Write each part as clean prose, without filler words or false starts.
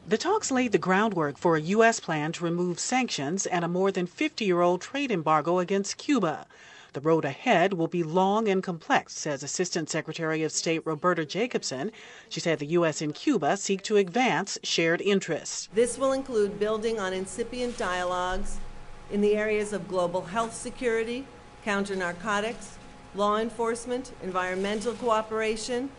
The talks laid the groundwork for a U.S. plan to remove sanctions and a more than 50-year-old trade embargo against Cuba. The road ahead will be long and complex, says Assistant Secretary of State Roberta Jacobson. She said the U.S. and Cuba seek to advance shared interests. This will include building on incipient dialogues in the areas of global health security, counter-narcotics, law enforcement, environmental cooperation,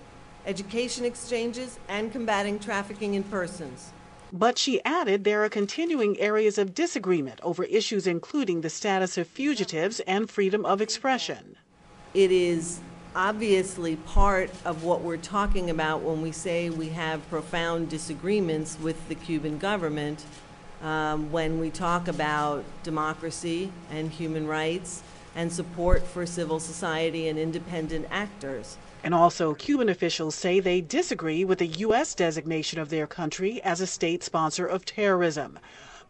education exchanges, and combating trafficking in persons. But she added there are continuing areas of disagreement over issues including the status of fugitives and freedom of expression. It is obviously part of what we're talking about when we say we have profound disagreements with the Cuban government when we talk about democracy and human rights and support for civil society and independent actors. And also, Cuban officials say they disagree with the U.S. designation of their country as a state sponsor of terrorism.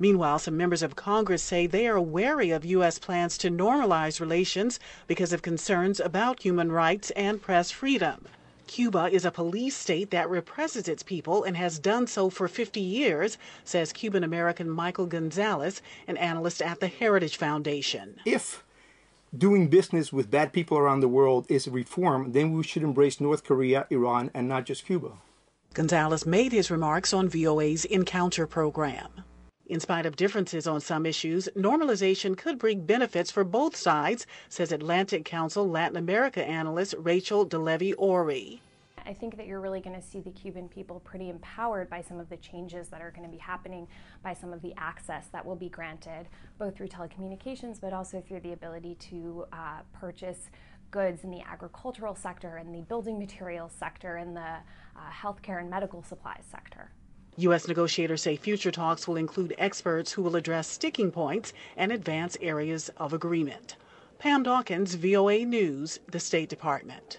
Meanwhile, some members of Congress say they are wary of U.S. plans to normalize relations because of concerns about human rights and press freedom. Cuba is a police state that represses its people and has done so for 50 years, says Cuban-American Michael Gonzalez, an analyst at the Heritage Foundation. If doing business with bad people around the world is a reform, then we should embrace North Korea, Iran, and not just Cuba. Gonzalez made his remarks on VOA's Encounter program. In spite of differences on some issues, normalization could bring benefits for both sides, says Atlantic Council Latin America analyst Rachel DeLevy-Ori. I think that you're really going to see the Cuban people pretty empowered by some of the changes that are going to be happening, by some of the access that will be granted, both through telecommunications, but also through the ability to purchase goods in the agricultural sector, in the building materials sector, in the healthcare and medical supplies sector. U.S. negotiators say future talks will include experts who will address sticking points and advance areas of agreement. Pam Dockins, VOA News, the State Department.